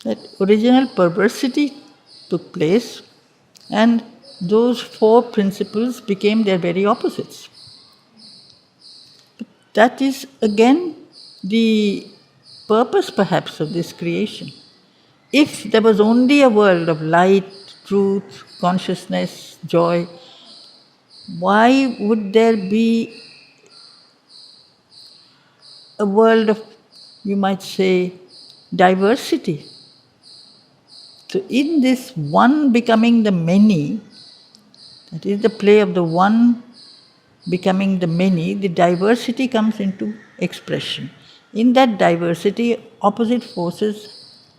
That original perversity took place, and those four principles became their very opposites. That is again the purpose perhaps of this creation. If there was only a world of light, truth, consciousness, joy, why would there be a world of, you might say, diversity? So, in this one becoming the many, that is the play of the one becoming the many, the diversity comes into expression. In that diversity, opposite forces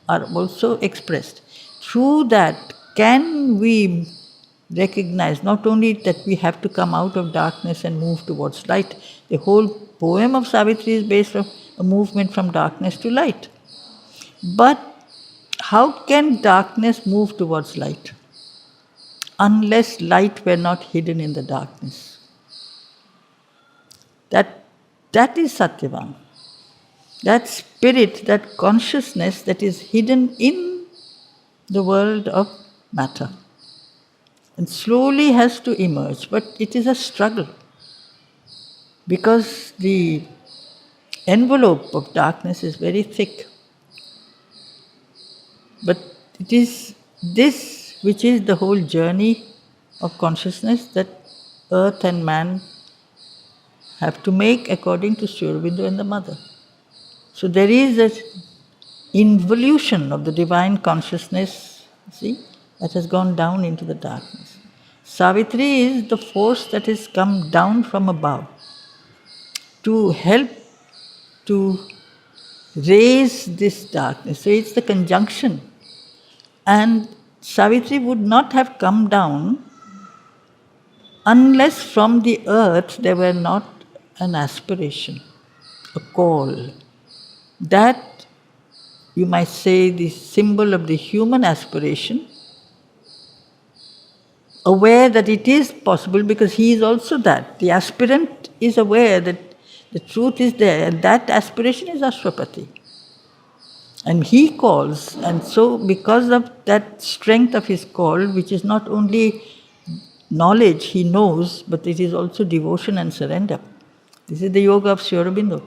are also expressed. Through that, can we recognize not only that we have to come out of darkness and move towards light, the whole poem of Savitri is based on a movement from darkness to light. But how can darkness move towards light unless light were not hidden in the darkness? That is Satyavan. That spirit, that consciousness that is hidden in the world of matter and slowly has to emerge, but it is a struggle because the envelope of darkness is very thick. But it is this which is the whole journey of consciousness that earth and man have to make according to Sri Aurobindo and the Mother. So there is an involution of the divine consciousness, see, that has gone down into the darkness. Savitri is the force that has come down from above to help to raise this darkness. So it's the conjunction. And Savitri would not have come down unless from the earth there were not an aspiration, a call. That, you might say, the symbol of the human aspiration, aware that it is possible because he is also that. The aspirant is aware that the truth is there, and that aspiration is Ashwapati. And he calls, and so because of that strength of his call, which is not only knowledge, he knows, but it is also devotion and surrender. This is the yoga of Sri Aurobindo.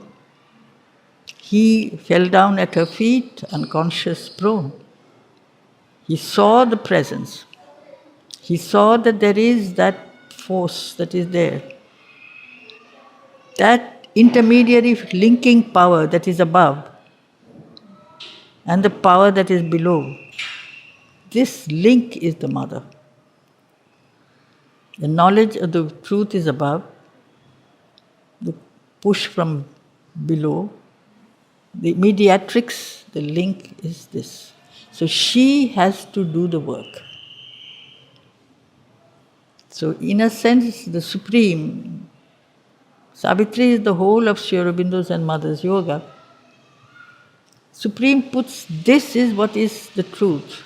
He fell down at her feet, unconscious, prone. He saw the presence. He saw that there is that force that is there. That intermediary linking power that is above and the power that is below. This link is the Mother. The knowledge of the truth is above, the push from below. The mediatrix, the link is this. So she has to do the work. So in a sense, the Supreme, Savitri is the whole of Sri Aurobindo's and Mother's yoga. Supreme puts, this is what is the truth.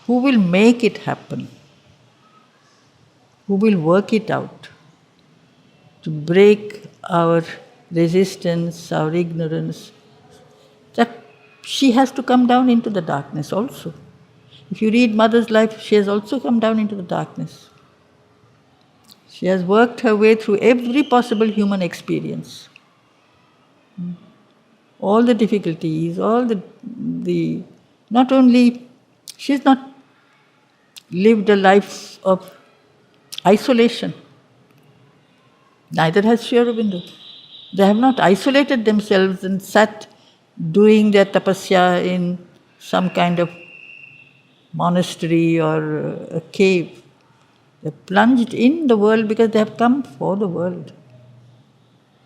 Who will make it happen? Who will work it out to break our resistance, our ignorance? That she has to come down into the darkness also. If you read Mother's life, she has also come down into the darkness. She has worked her way through every possible human experience. All the difficulties, all the not only, she's not lived a life of isolation. Neither has Sri Aurobindo. They have not isolated themselves and sat doing their tapasya in some kind of monastery or a cave. They have plunged in the world because they have come for the world.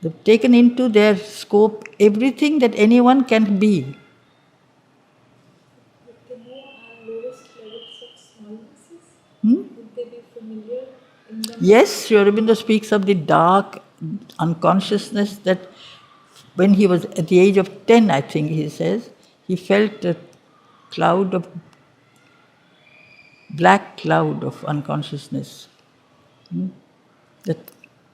They've taken into their scope everything that anyone can be. Would they know our lowest levels of smallnesses? Would they be familiar in them? Yes, Sri Aurobindo speaks of the dark unconsciousness that when he was at the age of 10, I think he says, he felt a cloud of, black cloud of unconsciousness that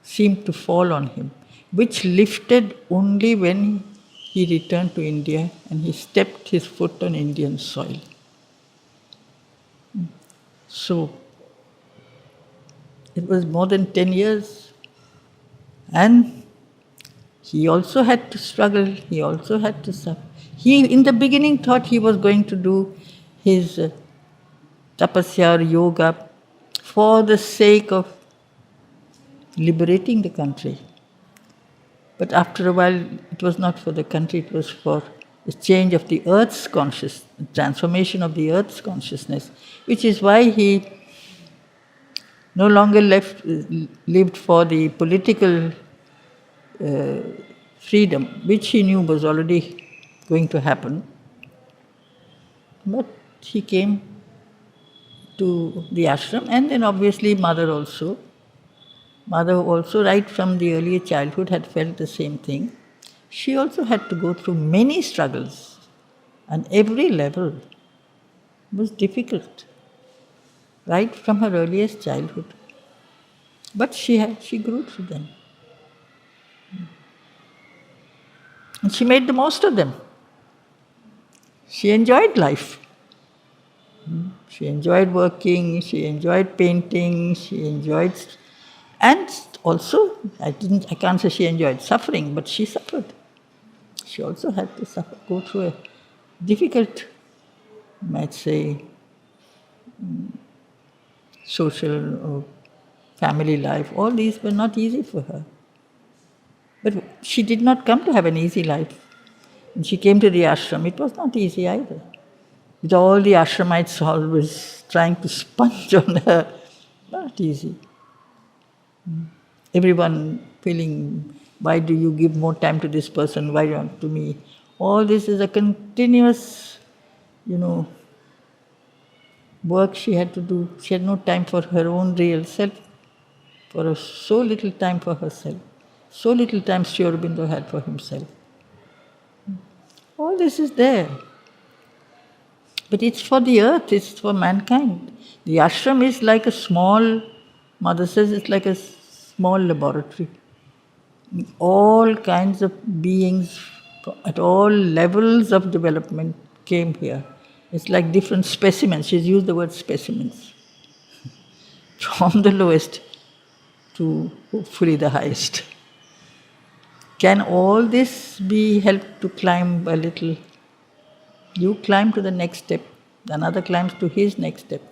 seemed to fall on him, which lifted only when he returned to India and he stepped his foot on Indian soil. So, it was more than 10 years. And he also had to struggle, he also had to suffer. He, in the beginning, thought he was going to do his tapasya or yoga for the sake of liberating the country. But after a while, it was not for the country, it was for the change of the earth's consciousness, transformation of the earth's consciousness, which is why he no longer lived for the political freedom, which he knew was already going to happen. But he came to the ashram, and then obviously Mother also. Mother also, right from the early childhood, had felt the same thing. She also had to go through many struggles, and every level was difficult, right from her earliest childhood. But she grew through them. And she made the most of them. She enjoyed life. She enjoyed working, she enjoyed painting, she enjoyed... And also, I can't say she enjoyed suffering, but she suffered. She also had to suffer, go through a difficult, you might say, social or family life. All these were not easy for her. But she did not come to have an easy life. When she came to the ashram, it was not easy either. With all the ashramites always trying to sponge on her, not easy. Everyone feeling, why do you give more time to this person, why not to me? All this is a continuous, work she had to do. She had no time for her own real self, so little time for herself, so little time Sri Aurobindo had for himself. All this is there. But it's for the earth, it's for mankind. The ashram is like a small, Mother says it's like a small laboratory. All kinds of beings at all levels of development came here. It's like different specimens. She's used the word specimens. From the lowest to hopefully the highest. Can all this be helped to climb a little? You climb to the next step, another climbs to his next step.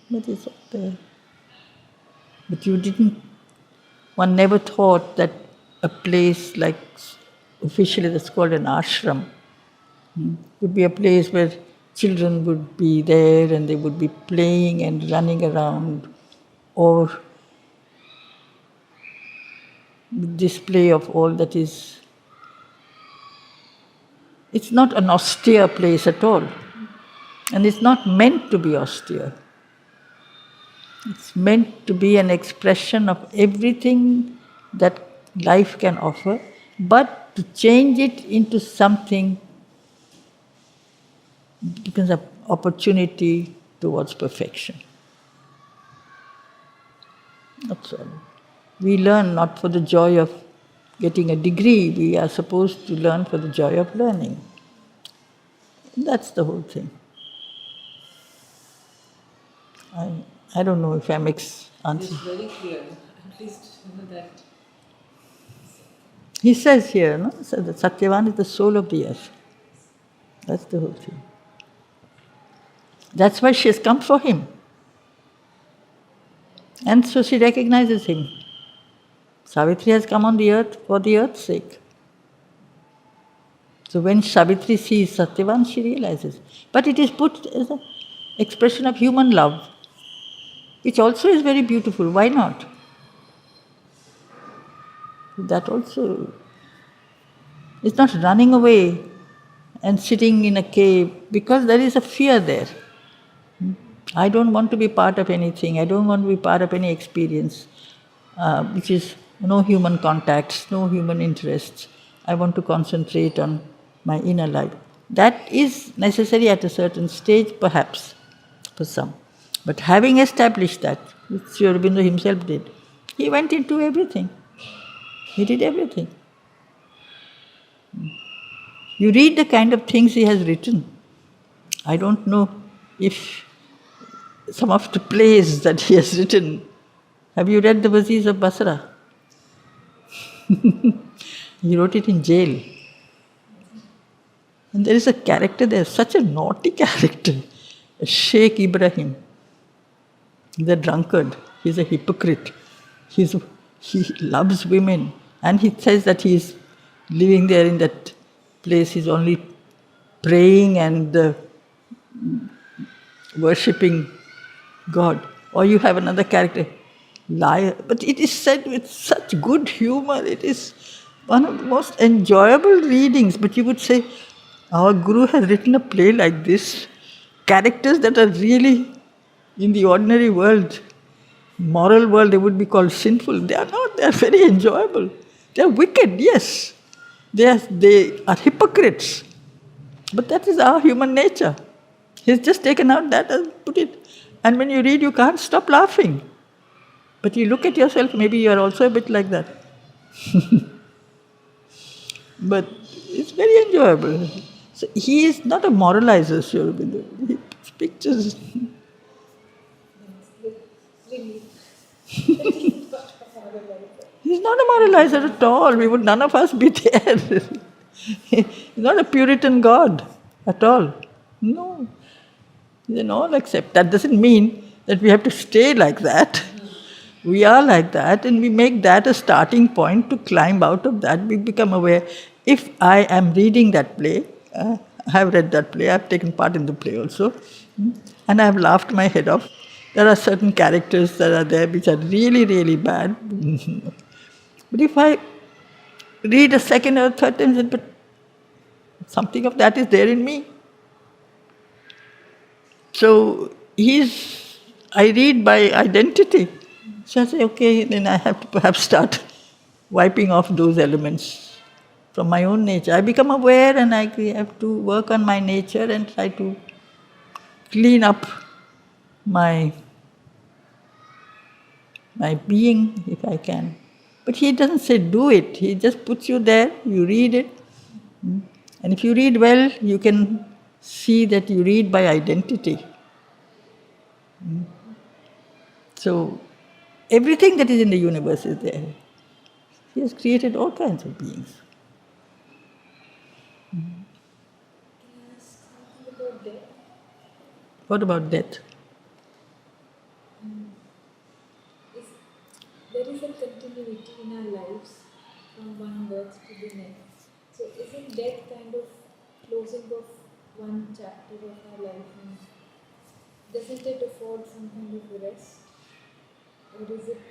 But it's up there. But one never thought that a place like, officially that's called an ashram, would be a place where children would be there and they would be playing and running around, or display of all that is. It's not an austere place at all. And it's not meant to be austere. It's meant to be an expression of everything that life can offer, but to change it into something becomes an opportunity towards perfection. That's all. We learn not for the joy of getting a degree, we are supposed to learn for the joy of learning. That's the whole thing. I don't know if I make answer. It's very clear, at least that. He says here, no? So that Satyavan is the soul of the earth. That's the whole thing. That's why she has come for him. And so she recognizes him. Savitri has come on the earth for the earth's sake. So when Savitri sees Satyavan, she realizes. But it is put as an expression of human love, which also is very beautiful. Why not? That also is not running away and sitting in a cave, because there is a fear there. I don't want to be part of anything, I don't want to be part of any experience, which is no human contacts, no human interests. I want to concentrate on my inner life. That is necessary at a certain stage, perhaps, for some. But having established that, which Sri Aurobindo himself did, he went into everything. He did everything. You read the kind of things he has written. I don't know if some of the plays that he has written. Have you read the Wazis of Basra? He wrote it in jail. And there is a character there, such a naughty character, Sheikh Ibrahim. He's a drunkard, he's a hypocrite. He loves women. And he says that he's living there in that place, he's only praying and worshipping God. Or you have another character, liar. But it is said with such good humor. It is one of the most enjoyable readings. But you would say, our Guru has written a play like this. Characters that are really in the ordinary world, moral world, they would be called sinful. They are not. They are very enjoyable. They are wicked, yes. They are hypocrites. But that is our human nature. He's just taken out that and put it. And when you read, you can't stop laughing. But you look at yourself, maybe you are also a bit like that. But it's very enjoyable. So he is not a moralizer, Sri Aurobindo. He pictures. He's not a moralizer at all. We would none of us be there. He's not a Puritan God at all. No. He's an all accept. That doesn't mean that we have to stay like that. We are like that, and we make that a starting point to climb out of that. We become aware. If I am reading that play, I have read that play, I have taken part in the play also, and I have laughed my head off. There are certain characters that are there which are really, really bad. But if I read a second or third time, but something of that is there in me. So I read by identity. So I say, okay, then I have to perhaps start wiping off those elements from my own nature. I become aware and I have to work on my nature and try to clean up my being if I can. But he doesn't say do it, he just puts you there, you read it. And if you read well, you can see that you read by identity. So, everything that is in the universe is there. He has created all kinds of beings. Can I ask something about death? What about death? There is a continuity in our lives from one birth to the next. So isn't death kind of closing of one chapter of our life? And doesn't it afford some kind of rest? Or is it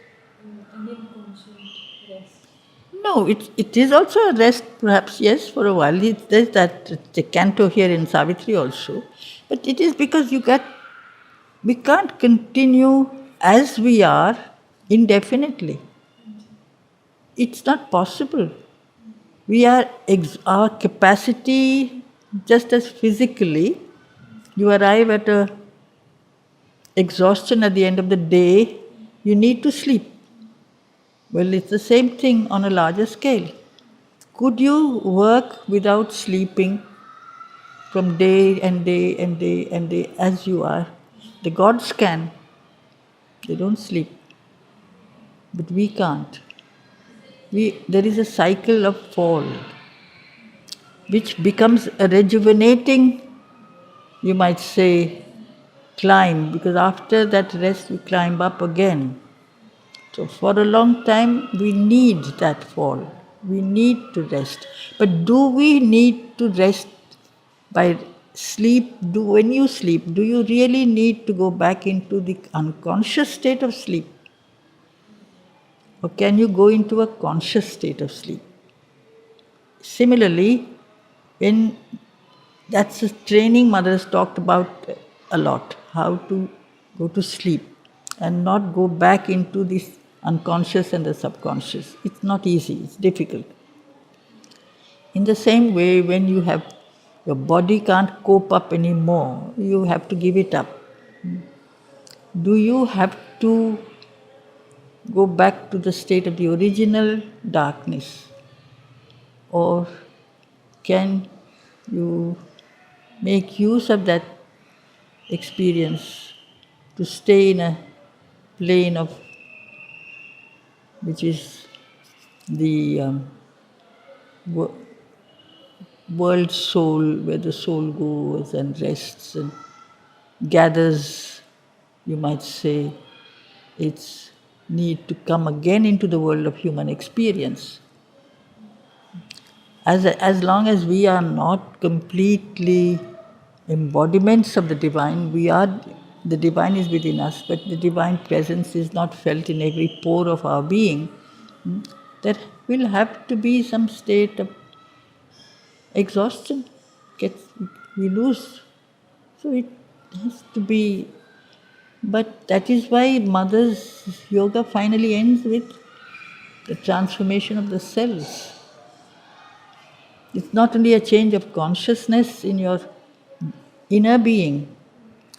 an inconscient rest? No, it is also a rest, perhaps, yes, for a while. There's that the canto here in Savitri also. But it is because we can't continue as we are indefinitely. It's not possible. Our capacity, just as physically, you arrive at a exhaustion at the end of the day, you need to sleep. Well, it's the same thing on a larger scale. Could you work without sleeping from day and day and day and day as you are? The gods can. They don't sleep. But we can't. There is a cycle of fall, which becomes a rejuvenating, you might say, climb, because after that rest we climb up again. So for a long time we need that fall. We need to rest. But do we need to rest by sleep? When you sleep, do you really need to go back into the unconscious state of sleep? Or can you go into a conscious state of sleep? Similarly, that's a training Mother has talked about a lot, how to go to sleep and not go back into this unconscious and the subconscious. It's not easy, it's difficult. In the same way, when your body can't cope up anymore, you have to give it up. Do you have to go back to the state of the original darkness? Or can you make use of that experience to stay in a plane of which is the wo- world soul, where the soul goes and rests and gathers, you might say, its need to come again into the world of human experience. As long as we are not completely embodiments of the divine, the divine is within us, but the divine presence is not felt in every pore of our being. There will have to be some state of exhaustion. Gets, we lose. So it has to be. But that is why Mother's yoga finally ends with the transformation of the cells. It's not only a change of consciousness in your inner being.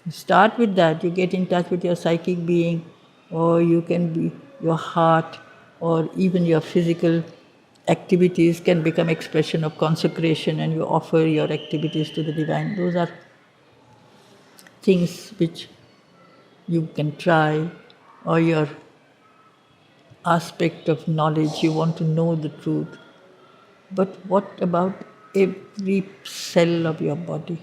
You start with that, you get in touch with your psychic being, or you can be your heart, or even your physical activities can become expression of consecration, and you offer your activities to the divine. Those are things which you can try, or your aspect of knowledge, you want to know the truth. But what about every cell of your body?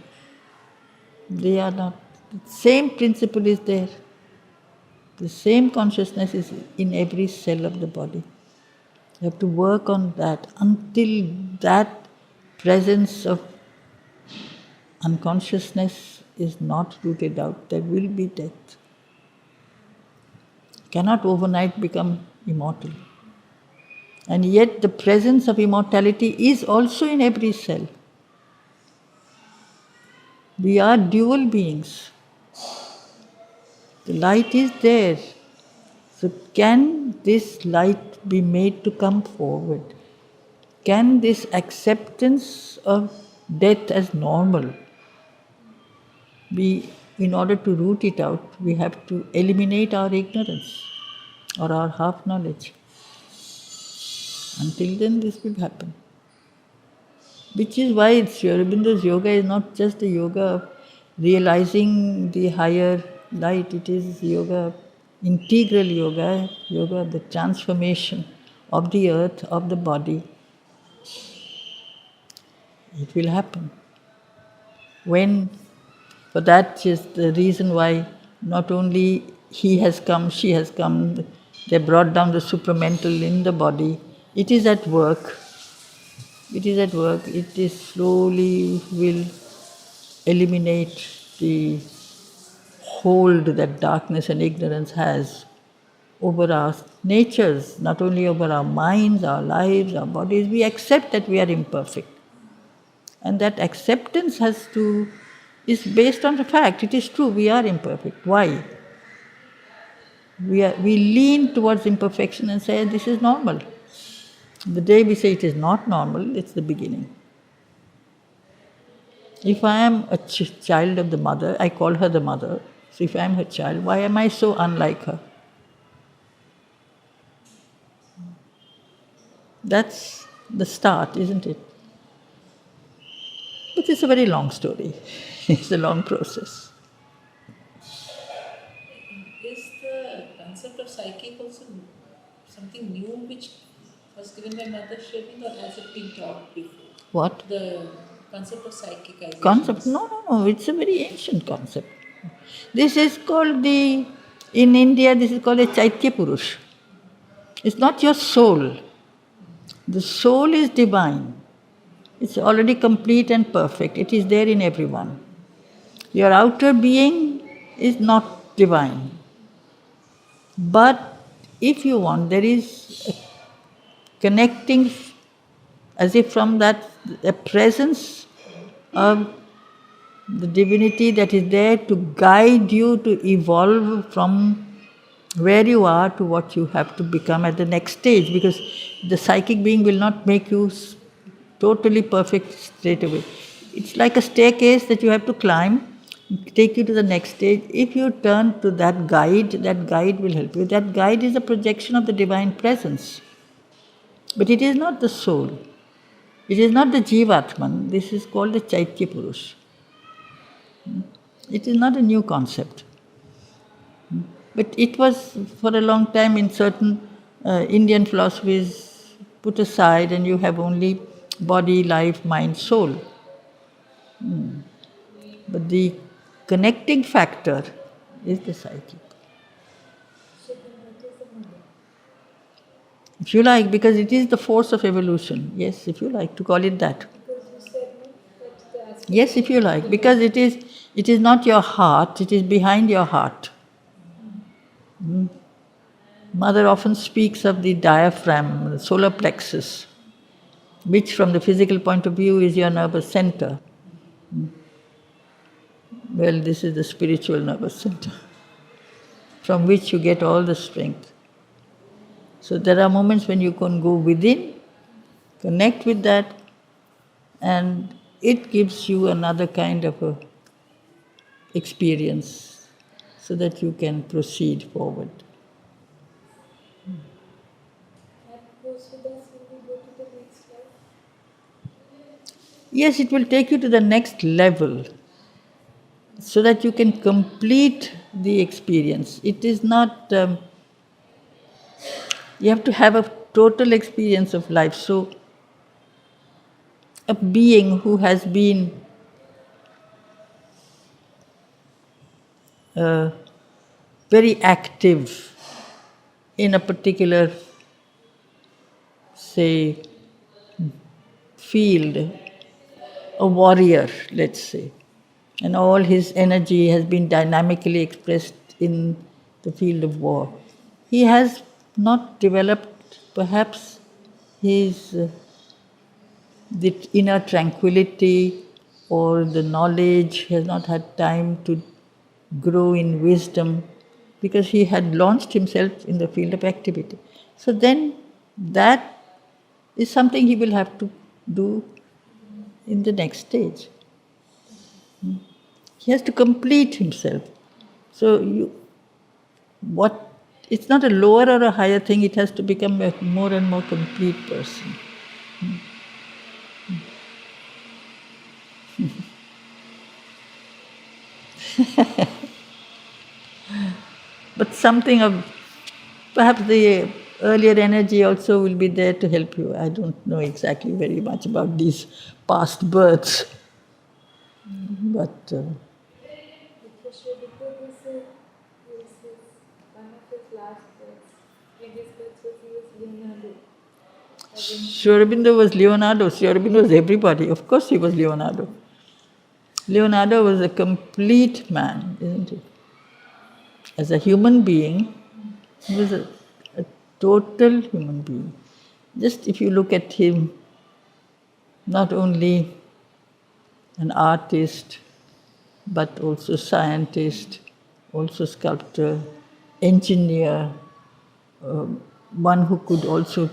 They are not. The same principle is there. The same consciousness is in every cell of the body. You have to work on that until that presence of unconsciousness is not rooted out. There will be death. Cannot overnight become immortal. And yet the presence of immortality is also in every cell. We are dual beings. The light is there. So can this light be made to come forward? Can this acceptance of death as normal be, in order to root it out, we have to eliminate our ignorance or our half knowledge. Until then, this will happen. Which is why Sri Aurobindo's yoga is not just a yoga of realizing the higher light, it is yoga, integral yoga, yoga of the transformation of the earth, of the body. It will happen. When, for that is the reason why not only he has come, she has come, they brought down the supramental in the body. It is at work. It is at work. It is slowly will eliminate the hold that darkness and ignorance has over our natures, not only over our minds, our lives, our bodies. We accept that we are imperfect. And that acceptance is based on the fact, it is true, we are imperfect. Why? We lean towards imperfection and say this is normal. The day we say it is not normal, it's the beginning. If I am a child of the mother, I call her the mother. So if I am her child, why am I so unlike her? That's the start, isn't it? But it's a very long story. It's a long process. Is the concept of psychic also something new which was given by Mother Shravin, or has it been taught before? What? The concept of psychicization. Concept? No. It's a very ancient concept. This is called in India, this is called a Chaitya Purush. It's not your soul. The soul is divine. It's already complete and perfect. It is there in everyone. Your outer being is not divine. But if you want, there is a connecting, as if from that, a presence of the divinity that is there to guide you to evolve from where you are to what you have to become at the next stage, because the psychic being will not make you totally perfect straight away. It's like a staircase that you have to climb, take you to the next stage. If you turn to that guide will help you. That guide is a projection of the divine presence. But it is not the soul. It is not the Jivatman. This is called the Chaitya Purush. It is not a new concept. But it was for a long time in certain Indian philosophies put aside, and you have only body, life, mind, soul. But the connecting factor is the psyche. So then what is the mother? If you like, because it is the force of evolution. Yes, if you like to call it that. Because you said no, that the aspect Yes, if you like, because it is not your heart, it is behind your heart. Mother often speaks of the diaphragm, the solar plexus, which from the physical point of view is your nervous center. Well, this is the spiritual nervous center, from which you get all the strength. So there are moments when you can go within, connect with that, and it gives you another kind of a experience so that you can proceed forward. that goes with us when we go to the next life. Yes, it will take you to the next level so that you can complete the experience. It is not, you have to have a total experience of life. So, a being who has been very active in a particular, say, field, a warrior, let's say, and all his energy has been dynamically expressed in the field of war. He has not developed perhaps his the inner tranquility or the knowledge, he has not had time to grow in wisdom because he had launched himself in the field of activity. So then that is something he will have to do in the next stage. He has to complete himself. So what it's not a lower or a higher thing, it has to become a more and more complete person. But something of perhaps the earlier energy also will be there to help you. I don't know exactly very much about these past births, but But for sure, because this is one of his last births. Previous births was he was Leonardo. Sri Aurobindo was Leonardo. Sri Aurobindo was everybody. Of course, he was Leonardo. Leonardo was a complete man, isn't he? As a human being, he was a total human being. Just if you look at him, not only an artist, but also scientist, also sculptor, engineer, one who could also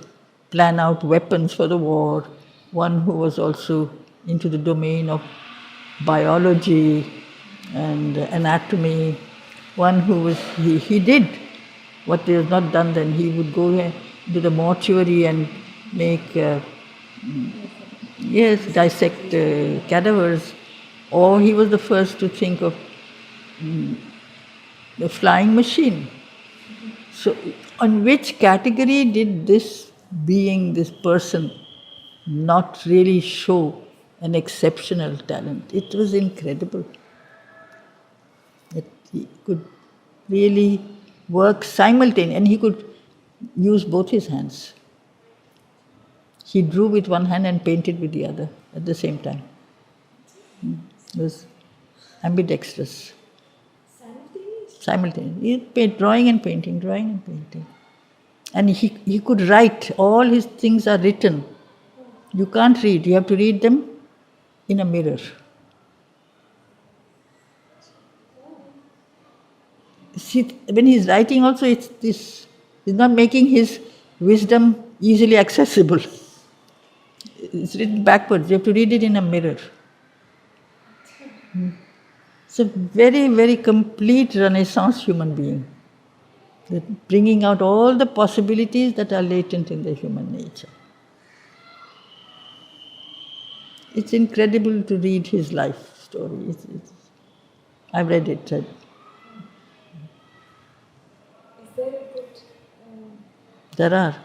plan out weapons for the war, one who was also into the domain of biology and anatomy, one who was, he did what he was not done then. He would go to the mortuary and make, yes, dissect cadavers, or he was the first to think of the flying machine. So, on which category did this being, this person, not really show an exceptional talent? It was incredible that he could really work simultaneously and he could use both his hands. He drew with one hand and painted with the other at the same time. He was ambidextrous. Simultaneously? Simultaneously. He paid drawing and painting, drawing and painting. And he could write, all his things are written. You can't read, you have to read them in a mirror. See, when he's writing also, it's this, he's not making his wisdom easily accessible. It's written backwards, you have to read it in a mirror. It's a very, very complete Renaissance human being, bringing out all the possibilities that are latent in the human nature. It's incredible to read his life story. I've read it. There are.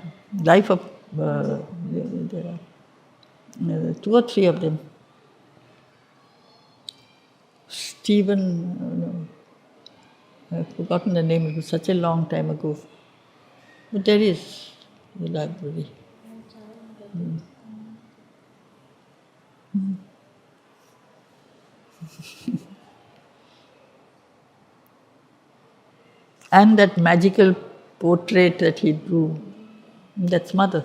Life of, there are two or three of them. Stephen, I've forgotten the name, it was such a long time ago. But there is the library. And that magical portrait that he drew, that's Mother.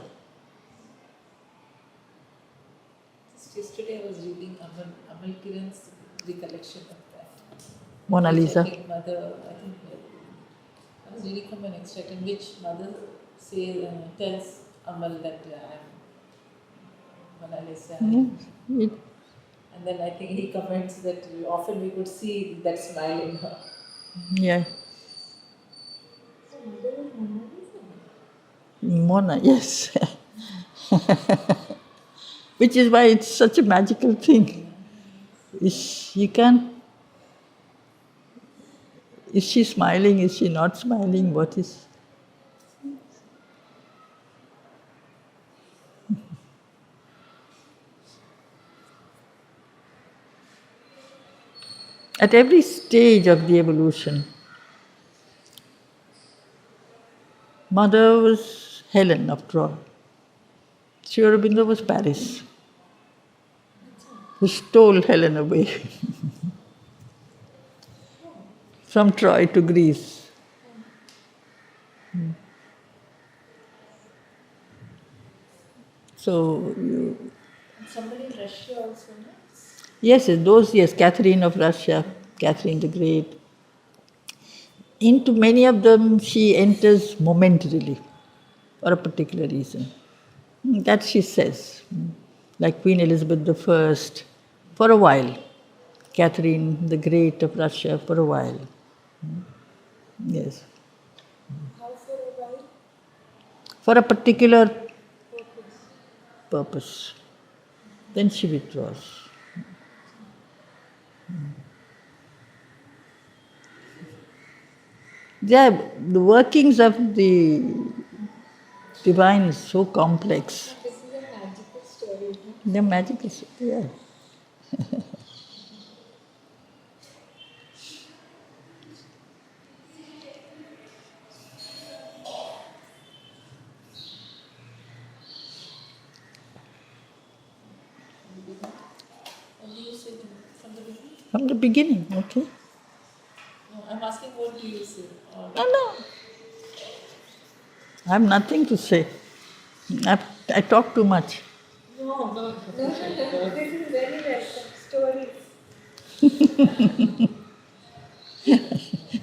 Just yesterday I was reading Amal Kiran's recollection of that. Mona Which Lisa. I think Mother, I was reading from an extract in which Mother tells Amal that I'm Mona Lisa. It, And then I think he comments that often we could see that smile in her. yeah. So Mother is Mona Lisa? Mona, yes. Which is why it's such a magical thing. You can't. Is she smiling? Is she not smiling? What is. At every stage of the evolution, Mother was Helen, after all. Sri Aurobindo was Paris, who stole Helen away from Troy to Greece. So, And somebody in Russia also, no? yes, Catherine of Russia, Catherine the Great. Into many of them, she enters momentarily for a particular reason. That she says. Like Queen Elizabeth I, for a while. Catherine the Great of Russia, for a while. Yes. How for a while? For a particular Purpose. purpose. Then she withdraws. Yeah, the workings of the divine is so complex. This is a magical story, no? They're magical, yeah. What do you say from the beginning? From the beginning, okay? No, I'm asking what do you say? Or No. I have nothing to say. I talk too much. no. This is very welcome. Stories.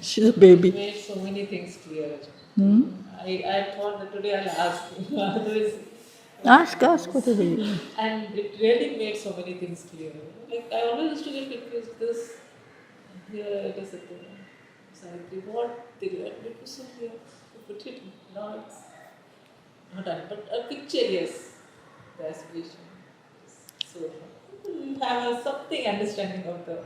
She's a baby. Made so many things clear. Hmm? I thought that today I'll ask you. Otherwise, Ask whatever you want. and it really made so many things clear. Like I always used to get confused. This here it is at the Savitri. What did you? It was so clear. You put it. Now it's not done. But a picture, yes. The aspiration. So people have something understanding of the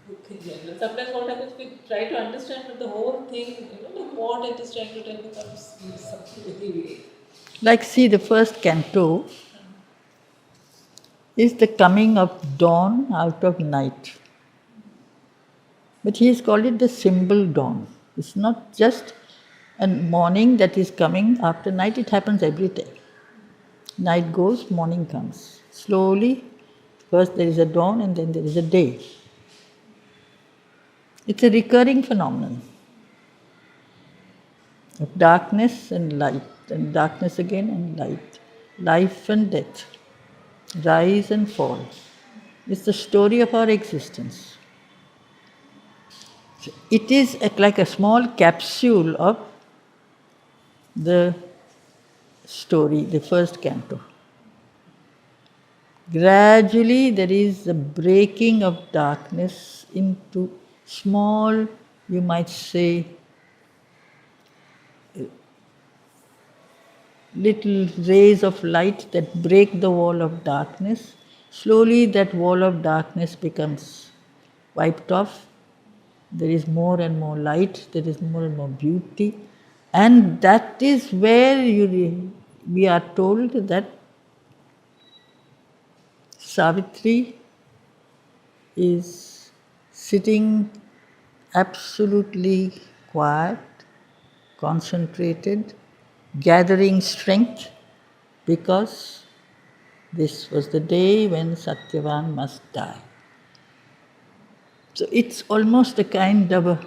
book in general. Sometimes what happens, we try to understand, but the whole thing, like what it is trying to tell becomes something very vague. Like, see, the first canto is the coming of dawn out of night. But he has called it the symbol dawn. It's not just a morning that is coming after night, it happens every day. Night goes, morning comes. Slowly, first there is a dawn and then there is a day. It's a recurring phenomenon of darkness and light, and darkness again and light, life and death, rise and fall. It's the story of our existence. It is like a small capsule of the story, the first canto. Gradually, there is a breaking of darkness into small, you might say, little rays of light that break the wall of darkness. Slowly, that wall of darkness becomes wiped off. There is more and more light, there is more and more beauty. And that is where we are told that Savitri is sitting absolutely quiet, concentrated, gathering strength, because this was the day when Satyavan must die. So it's almost a kind of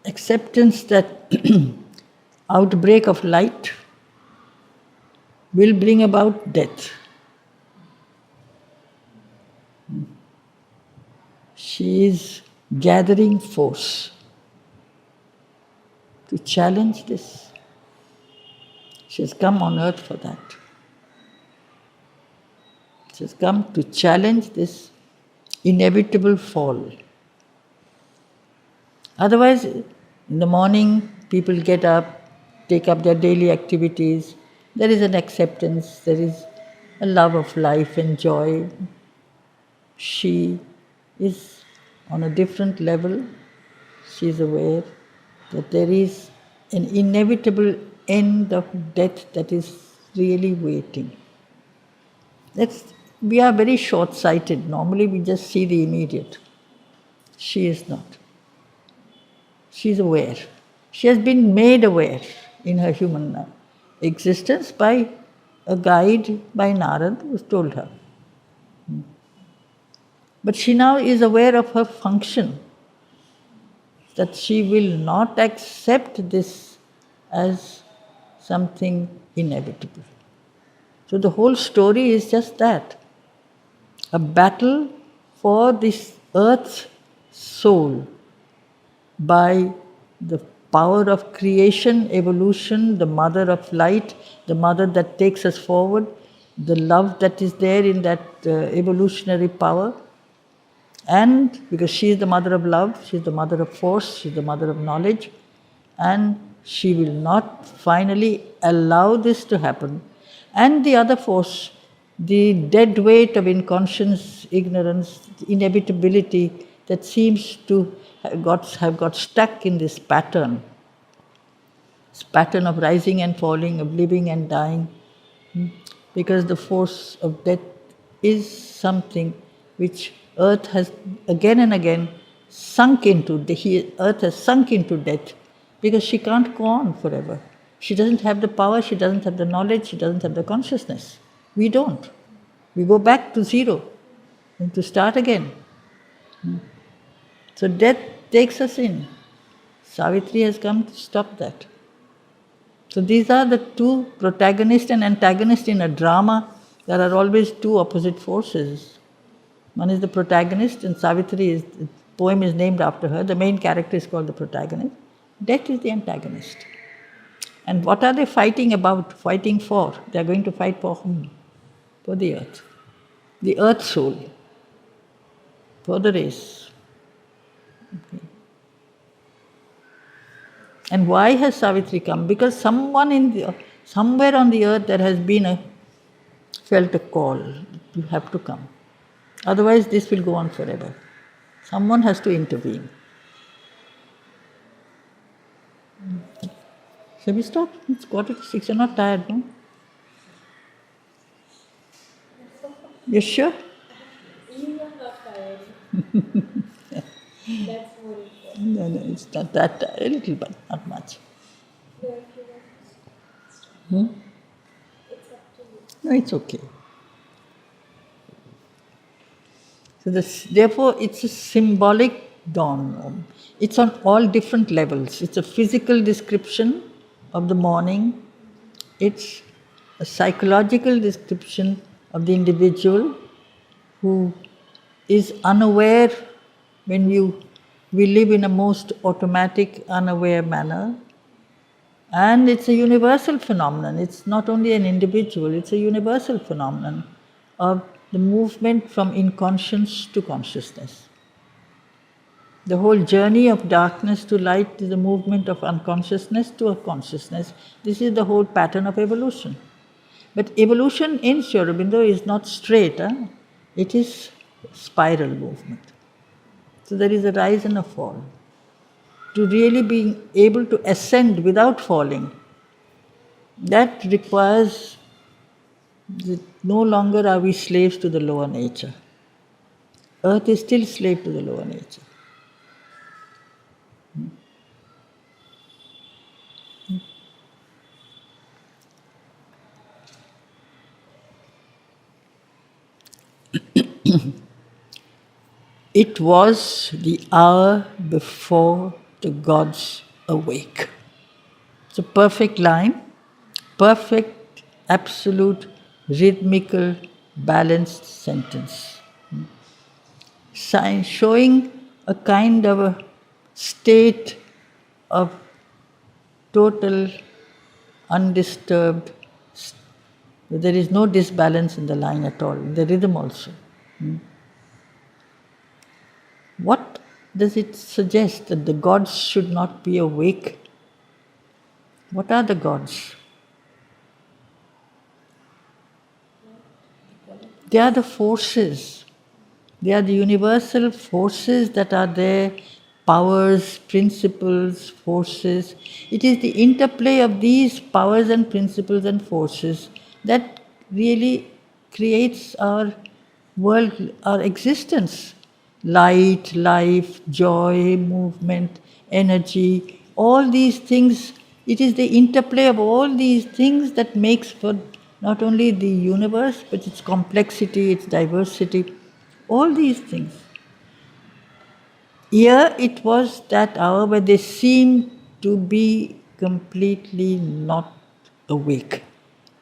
acceptance that outbreak of light will bring about death. She is gathering force to challenge this. She has come on earth for that. She has come to challenge this inevitable fall. Otherwise, in the morning, people get up, take up their daily activities. There is an acceptance, there is a love of life and joy. She is on a different level. She is aware that there is an inevitable end of death that is really waiting. We are very short-sighted. Normally we just see the immediate. She is not. She is aware. She has been made aware in her human existence by a guide, by Narad, who told her. But she now is aware of her function, that she will not accept this as something inevitable. So the whole story is just that, a battle for this earth's soul by the power of creation, evolution, the mother of light, the mother that takes us forward, the love that is there in that evolutionary power. And because she is the mother of love, she is the mother of force, she is the mother of knowledge, and she will not finally allow this to happen. And the other force, the dead weight of inconscience, ignorance, inevitability that seems to have got stuck in this pattern of rising and falling, of living and dying, because the force of death is something which earth has again and again sunk into. Earth has sunk into death because she can't go on forever. She doesn't have the power, she doesn't have the knowledge, she doesn't have the consciousness. We don't. We go back to zero and to start again. So death takes us in. Savitri has come to stop that. So these are the two protagonists and antagonists in a drama. There are always two opposite forces. One is the protagonist, and Savitri the poem is named after her. The main character is called the protagonist. Death is the antagonist. And what are they fighting about, fighting for? They are going to fight for whom? For the earth soul, for the race. Okay. And why has Savitri come? Because somewhere on the earth there has been felt a call. You have to come. Otherwise this will go on forever. Someone has to intervene. Shall we stop? It's 5:45. You're not tired, no? You're sure? You are not tired. That's more important. No, it's not that tired. A little bit, not much. No, if you want to stop. It's up to you. No, it's okay. So therefore, it's a symbolic dawn. It's on all different levels. It's a physical description of the morning. It's a psychological description of the individual who is unaware when we live in a most automatic, unaware manner. And it's a universal phenomenon. It's not only an individual, it's a universal phenomenon of the movement from inconscience to consciousness. The whole journey of darkness to light is a movement of unconsciousness to a consciousness. This is the whole pattern of evolution. But evolution in Sri Aurobindo is not straight. It is spiral movement. So there is a rise and a fall. To really be able to ascend without falling, that requires that no longer are we slaves to the lower nature. Earth is still slave to the lower nature. It was the hour before the gods awake. It's a perfect line, perfect, absolute, rhythmical, balanced sentence. Showing a kind of a state of total, undisturbed, there is no disbalance in the line at all, in the rhythm also. What does it suggest? That the gods should not be awake? What are the gods? They are the forces. They are the universal forces that are there, powers, principles, forces. It is the interplay of these powers and principles and forces that really creates our world, our existence. Light, life, joy, movement, energy, all these things. It is the interplay of all these things that makes for not only the universe, but its complexity, its diversity, all these things. Here it was that hour where they seemed to be completely not awake,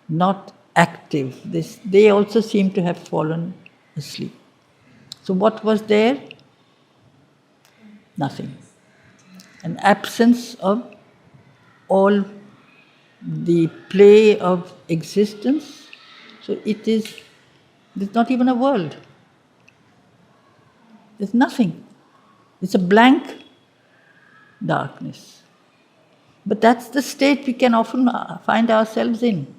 not active. They also seemed to have fallen asleep. So what was there? Nothing. An absence of all the play of existence. So there's not even a world. There's nothing. It's a blank darkness. But that's the state we can often find ourselves in.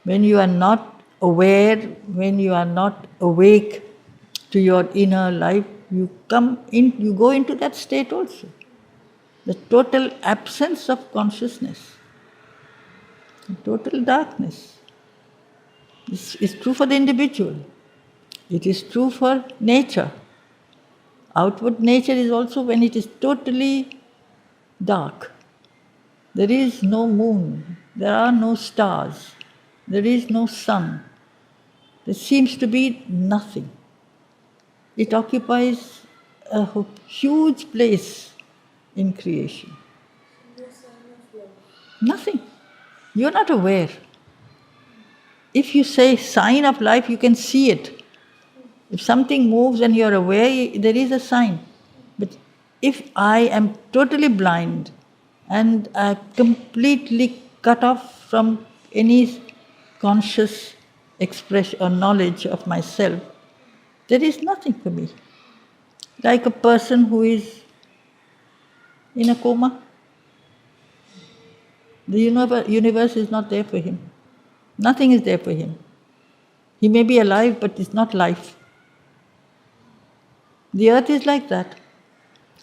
When you are not aware, when you are not awake to your inner life, you go into that state also. The total absence of consciousness, the total darkness. This is true for the individual. It is true for nature. Outward nature is also when it is totally dark. There is no moon, there are no stars, there is no sun. There seems to be nothing. It occupies a huge place in creation. No sign of life. Nothing. You're not aware. If you say sign of life, you can see it. If something moves and you're aware, there is a sign. But if I am totally blind and completely cut off from any conscious expression or knowledge of myself, there is nothing for me. Like a person who is in a coma. The universe is not there for him. Nothing is there for him. He may be alive, but it's not life. The earth is like that.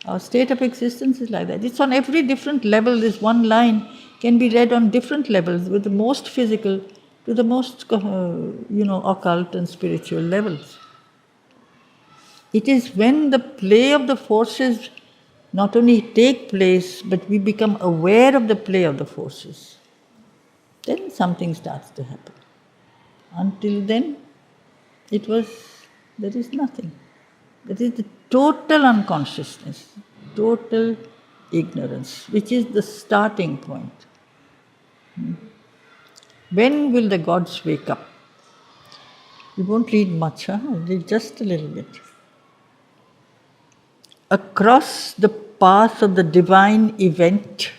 Our state of existence is like that. It's on every different level. This one line can be read on different levels, with the most physical to the most, occult and spiritual levels. It is when the play of the forces not only take place, but we become aware of the play of the forces. Then something starts to happen. Until then, there is nothing. That is the total unconsciousness, total ignorance, which is the starting point. When will the gods wake up? We won't read much, I'll read just a little bit. Across the path of the divine event,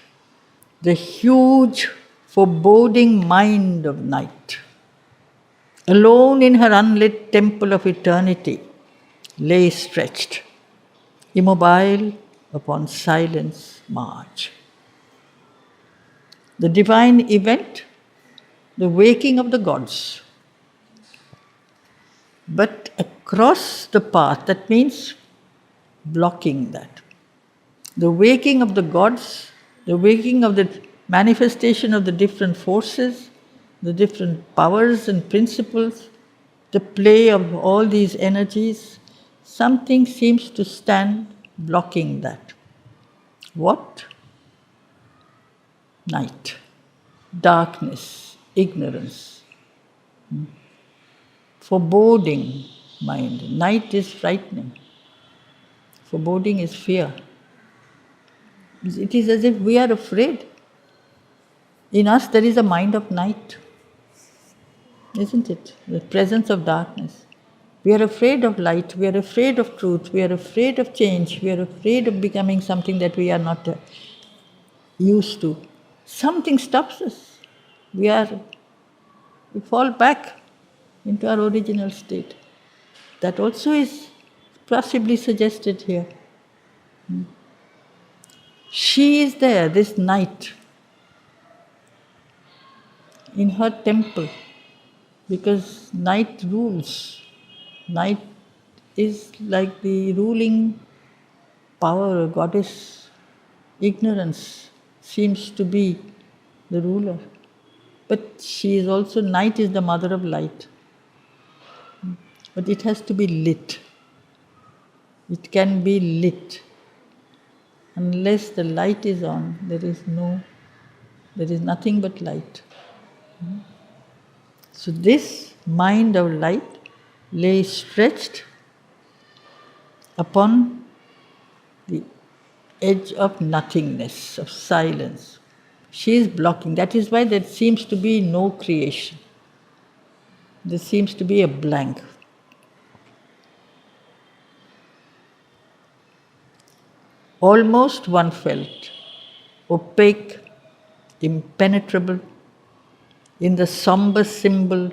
the huge, foreboding mind of night, alone in her unlit temple of eternity, lay stretched, immobile upon silence march. The divine event, the waking of the gods. But across the path, that means blocking that. The waking of the gods, the waking of the manifestation of the different forces, the different powers and principles, the play of all these energies, something seems to stand blocking that. What? Night, darkness, ignorance, foreboding mind. Night is frightening. Foreboding is fear. It is as if we are afraid. In us there is a mind of night, isn't it? The presence of darkness. We are afraid of light, we are afraid of truth, we are afraid of change, we are afraid of becoming something that we are not used to. Something stops us. We fall back into our original state. That also is possibly suggested here. She is there, this night, in her temple, because night rules. Night is like the ruling power, goddess. Ignorance seems to be the ruler. But she is also, night is the mother of light. But it has to be lit. It can be lit. Unless the light is on, there is nothing but light. So this mind of light lay stretched upon the edge of nothingness, of silence. She is blocking. That is why there seems to be no creation. There seems to be a blank. Almost one felt, opaque, impenetrable, in the somber symbol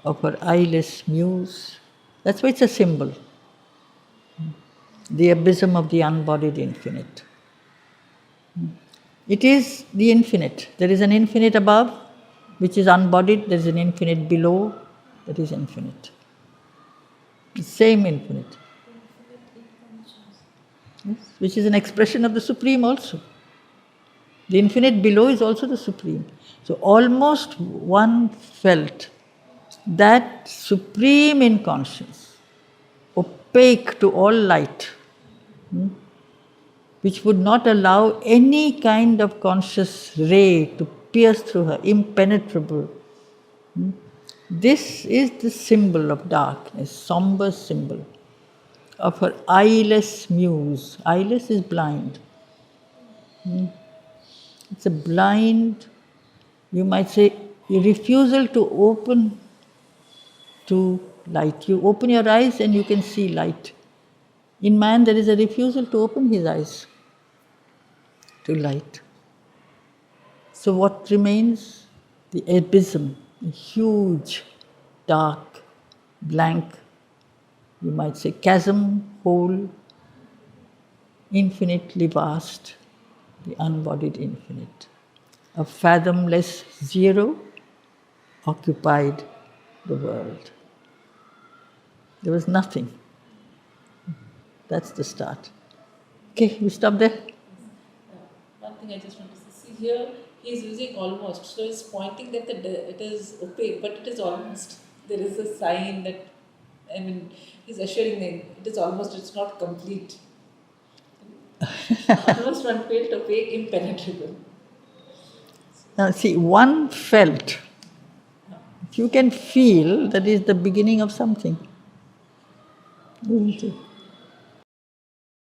of her eyeless muse. That's why it's a symbol. The abysm of the unbodied infinite. It is the infinite. There is an infinite above, which is unbodied. There is an infinite below, that is infinite. The same infinite. Yes, which is an expression of the Supreme also. The infinite below is also the Supreme. So almost one felt that supreme in conscience, opaque to all light, which would not allow any kind of conscious ray to pierce through her, impenetrable. This is the symbol of darkness, somber symbol of her eyeless muse. Eyeless is blind. It's a blind, you might say, a refusal to open to light. You open your eyes and you can see light. In man, there is a refusal to open his eyes to light. So what remains? The abysm, a huge, dark, blank, you might say chasm, hole, infinitely vast, the unbodied infinite. A fathomless zero occupied the world. There was nothing. That's the start. Okay, we stop there. One thing I just want to say, see here, he is using almost, so he's pointing that it is opaque, but it is almost. There is a sign that, I mean, he's assuring them it is almost, it's not complete. Almost one felt opaque, impenetrable. Now see, one felt. If you can feel, that is the beginning of something. Isn't it?